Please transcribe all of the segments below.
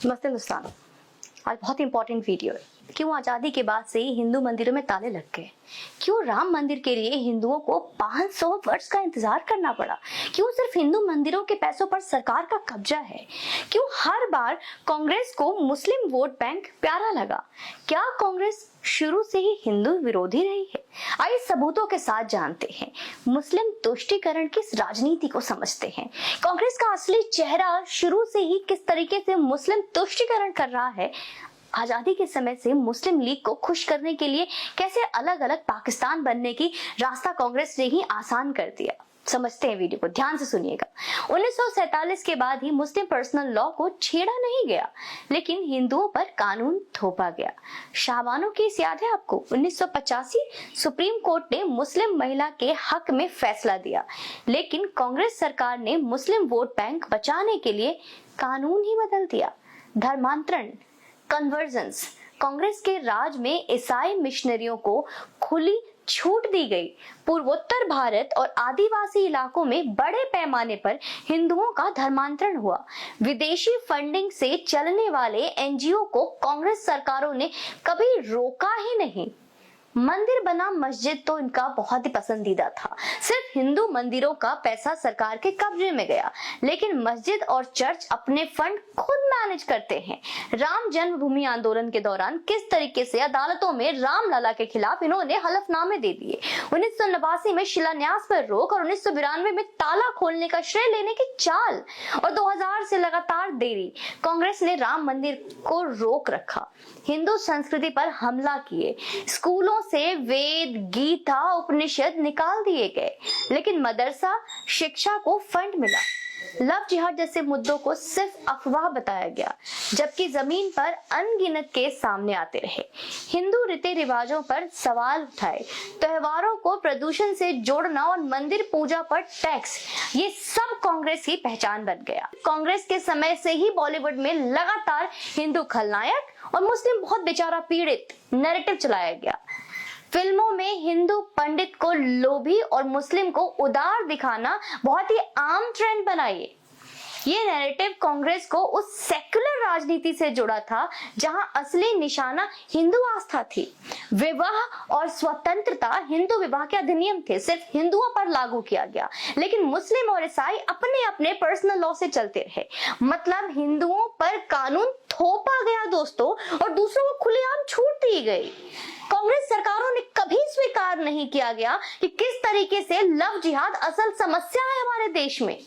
नमस्ते हिंदुस्तान। आज बहुत इंपॉर्टेंट वीडियो है। क्यों आजादी के बाद से ही हिंदू मंदिरों में ताले लग गए? क्यों राम मंदिर के लिए हिंदुओं को 500 वर्ष का इंतजार करना पड़ा? क्यों सिर्फ हिंदू मंदिरों के पैसों पर सरकार का कब्जा है? क्यों हर बार कांग्रेस को मुस्लिम वोट बैंक प्यारा लगा? क्या कांग्रेस शुरू से ही हिंदू विरोधी रही है? आइए सबूतों के साथ जानते हैं, मुस्लिम तुष्टीकरण की इस राजनीति को समझते हैं। कांग्रेस का असली चेहरा शुरू से ही किस तरीके से मुस्लिम तुष्टीकरण कर रहा है। आजादी के समय से मुस्लिम लीग को खुश करने के लिए कैसे अलग अलग पाकिस्तान बनने की रास्ता कांग्रेस ने ही आसान कर दिया। समझते हैं, वीडियो को ध्यान से सुनिएगा। 1947 के बाद ही मुस्लिम पर्सनल लॉ को छेड़ा नहीं गया, लेकिन हिंदुओं पर कानून थोपा गया। शाहबानो केस याद है आपको? 1985 सुप्रीम कोर्ट ने मुस्लिम महिला के हक में फैसला दिया, लेकिन कांग्रेस सरकार ने मुस्लिम वोट बैंक बचाने के लिए कानून ही बदल दिया। धर्मांतरण, कन्वर्जेंस, कांग्रेस के राज में ईसाई मिशनरियों को खुली छूट दी गई। पूर्वोत्तर भारत और आदिवासी इलाकों में बड़े पैमाने पर हिंदुओं का धर्मांतरण हुआ। विदेशी फंडिंग से चलने वाले एनजीओ को कांग्रेस सरकारों ने कभी रोका ही नहीं। मंदिर बना मस्जिद तो इनका बहुत ही पसंदीदा था। सिर्फ हिंदू मंदिरों का पैसा सरकार के कब्जे में गया, लेकिन मस्जिद और चर्च अपने फंड खुद मैनेज करते हैं। राम जन्मभूमि आंदोलन के दौरान किस तरीके से अदालतों में रामलला के खिलाफ इन्होंने हलफनामे दे दिए। 1989 में शिलान्यास पर रोक और 1992 में ताला खोलने का श्रेय लेने की चाल, और 2000 से लगातार देरी। कांग्रेस ने राम मंदिर को रोक रखा, हिंदू संस्कृति पर हमला किए, स्कूलों से वेद, गीता, उपनिषद निकाल दिए गए, लेकिन मदरसा शिक्षा को फंड मिला। लव जिहाद जैसे मुद्दों को सिर्फ अफवाह बताया गया, जबकि जमीन पर अनगिनत केस सामने आते रहे। हिंदू रीति रिवाजों पर सवाल उठाए, त्योहारों को प्रदूषण से जोड़ना और मंदिर पूजा पर टैक्स, ये सब कांग्रेस की पहचान बन गया। कांग्रेस के समय से ही बॉलीवुड में लगातार हिंदू खलनायक और मुस्लिम बहुत बेचारा पीड़ित नैरेटिव चलाया गया। फिल्मों में हिंदू पंडित को लोभी और मुस्लिम को उदार दिखाना बहुत ही आम ट्रेंड बनाइए। ये नैरेटिव कांग्रेस को उस सेक्युलर राजनीति से जुड़ा था जहां असली निशाना हिंदू आस्था थी। विवाह और स्वतंत्रता हिंदू विवाह के अधिनियम थे, सिर्फ हिंदुओं पर लागू किया गया, लेकिन मुस्लिम और ईसाई अपने अपने पर्सनल लॉ से चलते रहे। मतलब हिंदुओं पर कानून थोपा गया दोस्तों, और दूसरों को खुलेआम छूट दी गई। कांग्रेस सरकारों ने कभी स्वीकार नहीं किया गया कि किस तरीके से लव जिहाद असल समस्या है हमारे देश में।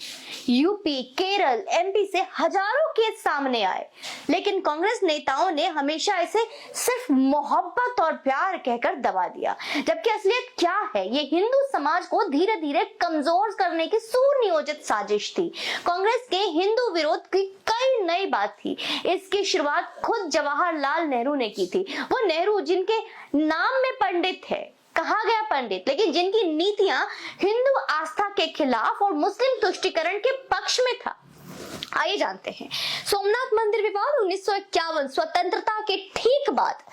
यूपी, केरल, एमपी से हजारों केस सामने आए, लेकिन कांग्रेस नेताओं ने हमेशा इसे सिर्फ मोहब्बत और प्यार कहकर दबा दिया, जबकि असलियत क्या है, ये हिंदू समाज को धीरे धीरे कमजोर करने की सुनियोजित साजिश थी। कांग्रेस के हिंदू विरोध की कई नई बात थी। इसकी शुरुआत खुद जवाहरलाल नेहरू ने की थी। वो नेहरू जिनके नाम में पंडित है, कहा गया पंडित, लेकिन जिनकी नीतियां हिंदू आस्था के खिलाफ और मुस्लिम तुष्टीकरण के पक्ष में था। आइए जानते हैं। सोमनाथ मंदिर विवाद 1951, स्वतंत्रता के ठीक बाद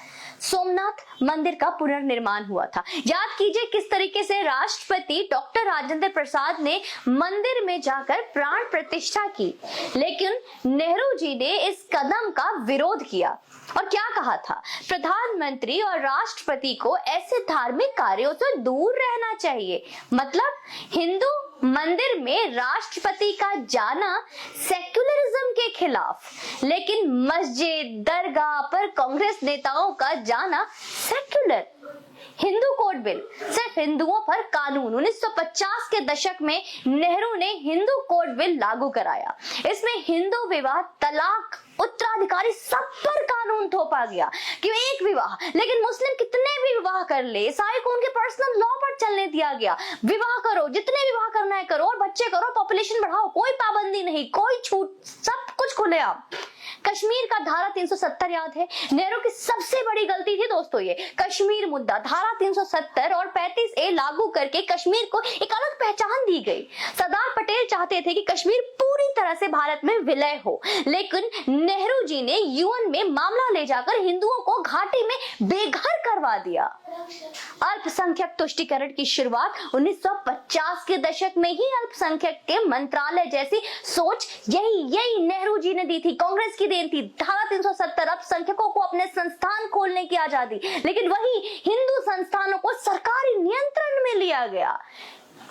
सोमनाथ मंदिर का पुनर्निर्माण हुआ था। याद कीजिए किस तरीके से राष्ट्रपति डॉक्टर राजेंद्र प्रसाद ने मंदिर में जाकर प्राण प्रतिष्ठा की, लेकिन नेहरू जी ने इस कदम का विरोध किया और क्या कहा था, प्रधानमंत्री और राष्ट्रपति को ऐसे धार्मिक कार्यों से दूर रहना चाहिए। मतलब हिंदू मंदिर में राष्ट्रपति का जाना सेक्युलरिज्म के खिलाफ, लेकिन मस्जिद, दरगाह पर कांग्रेस नेताओं का जाना सेक्युलर। हिंदू कोड बिल, सिर्फ हिंदुओं पर कानून। 1950 के दशक में नेहरू ने हिंदू कोड बिल लागू कराया। इसमें हिंदू विवाह, तलाक, उत्तराधिकारी सब पर कानून थोपा गया कि एक विवाह, लेकिन मुस्लिम कितने भी विवाह कर ले, ईसाई को उनके पर्सनल लॉ पर चलने दिया गया। विवाह करो, जितने विवाह करना है करो, और बच्चे करो, पॉपुलेशन बढ़ाओ, कोई पाबंदी नहीं, कोई छूट, सब कुछ खुलेआम। कश्मीर का धारा 370 याद है? नेहरू की सबसे बड़ी गलती थी दोस्तों ये कश्मीर मुद्दा। धारा 370 और 35A लागू करके कश्मीर को एक अलग पहचान दी गई। सरदार पटेल चाहते थे कि कश्मीर पूरी तरह से भारत में विलय हो, लेकिन नेहरू जी ने यूएन में मामला ले जाकर हिंदुओं को घाटी में बेघर करवा दिया। अल्पसंख्यक तुष्टीकरण की शुरुआत 1950 के दशक में ही अल्पसंख्यक के मंत्रालय जैसी सोच यही नेहरू जी ने दी थी, कांग्रेस की देन थी। धारा 370 अल्पसंख्यकों को अपने संस्थान खोलने की आजादी, लेकिन वही हिंदू संस्थानों को सरकारी नियंत्रण में लिया गया।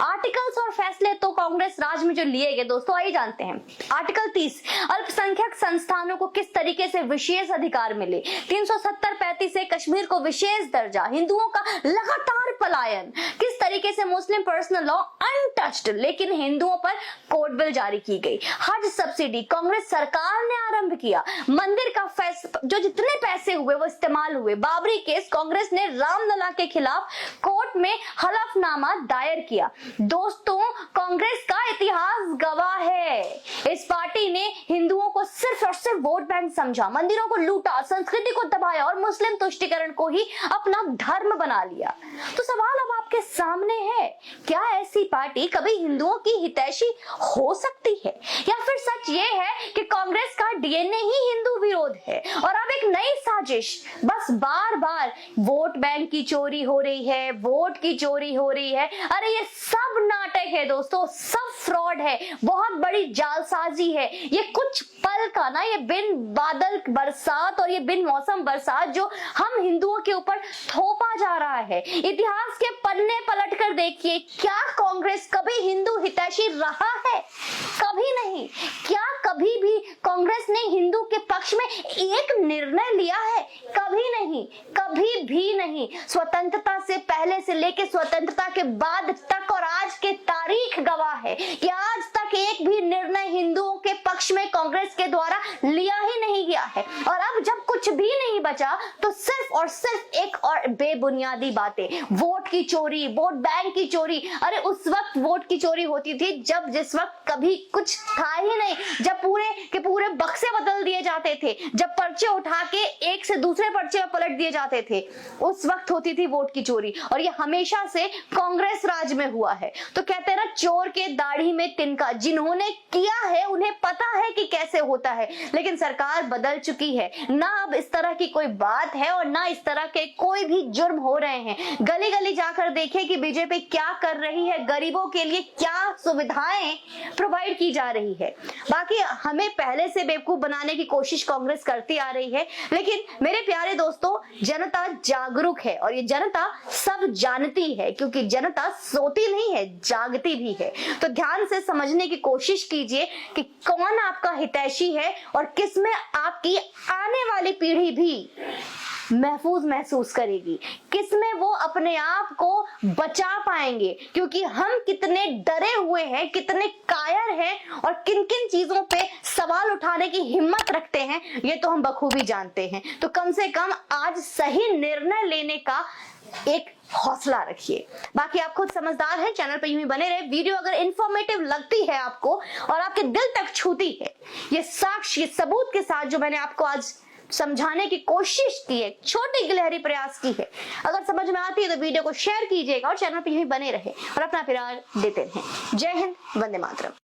आर्टिकल्स और फैसले तो कांग्रेस राज में जो लिए गए दोस्तों, आइए जानते हैं। आर्टिकल 30, अल्पसंख्यक संस्थानों को किस तरीके से विशेष अधिकार मिले। 370-35 से कश्मीर को विशेष दर्जा, हिंदुओं का लगातार पलायन, किस तरीके से मुस्लिम पर्सनल लॉ अनटच्ड, लेकिन हिंदुओं पर कोर्ट बिल जारी की गई। हज सब्सिडी कांग्रेस सरकार ने आरंभ किया। मंदिर का जो जितने पैसे हुए वो इस्तेमाल हुए। बाबरी केस, कांग्रेस ने रामलला के खिलाफ कोर्ट में हलफनामा दायर किया। दोस्तों, कांग्रेस का इतिहास गवाह है, इस पार्टी ने हिंदुओं को सिर्फ और सिर्फ वोट बैंक समझा, मंदिरों को लूटा, संस्कृति को दबाया और मुस्लिम तुष्टीकरण को ही अपना धर्म बना लिया। तो सवाल अब आपके सामने है, क्या ऐसी पार्टी कभी हिंदुओं की हितैषी हो सकती है, या फिर सच ये है कि कांग्रेस का डीएनए ही हिंदू विरोध है और अब एक नई साजिश, बस बार बार वोट बैंक की चोरी हो रही है, वोट की चोरी हो रही है। अरे ये सब नाटक है दोस्तों, सब फ्रॉड है, बहुत बड़ी जालसाजी है। ये कुछ पल का ना, ये बिन बादल बरसात और ये बिन मौसम बरसात जो हम हिंदुओं के ऊपर थोपा जा रहा है। इतिहास के पन्ने पलट कर देखिए, क्या कांग्रेस कभी हिंदू हितैषी रहा है? कभी नहीं। क्या कभी भी कांग्रेस ने हिंदू के पक्ष में एक निर्णय लिया है? कभी नहीं, कभी भी नहीं। स्वतंत्रता से पहले से लेकर स्वतंत्रता के बाद तक और आज के तारीख गवाह है कि आज तक एक भी निर्णय हिंदुओं के पक्ष में कांग्रेस के द्वारा लिया ही नहीं गया है। और अब जब कुछ भी नहीं बचा तो सिर्फ और सिर्फ एक और बेबुनियादी बातें, वोट की चोरी, वोट बैंक की चोरी। अरे उस वक्त वोट की चोरी होती थी जब जिस वक्त कभी कुछ था ही नहीं, जब पूरे के पूरे बक्से बदल दिए जाते थे, जब पर्चे उठा के एक से दूसरे पर्चे में पलट दिए जाते थे, उस वक्त होती थी वोट की चोरी। और ये हमेशा से कांग्रेस राज में हुआ है। तो कहते हैं ना, चोर के दाढ़ी में तिनका, जिन्होंने किया है उन्हें पता है कि कैसे होता है। लेकिन सरकार बदल चुकी है, ना अब इस तरह की कोई बात है और ना इस तरह के कोई भी जुर्म हो रहे हैं। गली गली जाकर देखें कि बीजेपी क्या कर रही है, गरीबों के लिए क्या सुविधाएं प्रोवाइड की जा रही है। बाकी हमें पहले से बेवकूफ बनाने की कोशिश कांग्रेस करती आ रही है, लेकिन मेरे प्यारे दोस्तों, जनता जागरूक है और ये जनता सब जानती है, क्योंकि जनता सोती नहीं है, जागती भी है। तो ध्यान से समझने की कोशिश कीजिए कि कौन आपका हितैषी है और किसमें आपकी आने वाली पीढ़ी भी महफूज महसूस करेगी, किसमें वो अपने आप को बचा पाएंगे। क्योंकि हम कितने डरे हुए हैं, कितने कायर हैं और किन किन चीजों पे सवाल उठाने की हिम्मत रखते हैं, ये तो हम बखूबी जानते हैं। तो कम से कम आज सही निर्णय लेने का एक हौसला रखिए। बाकी आप खुद समझदार हैं, चैनल पर यूं ही बने रहे। वीडियो अगर इंफॉर्मेटिव लगती है आपको और आपके दिल तक छूती है, ये साक्ष्य, सबूत के साथ जो मैंने आपको आज समझाने की कोशिश की है, छोटे गिलहरी प्रयास की है, अगर समझ में आती है तो वीडियो को शेयर कीजिएगा और चैनल पर यूं ही बने रहे और अपना प्यार देते रहें। जय हिंद, वंदे मातरम।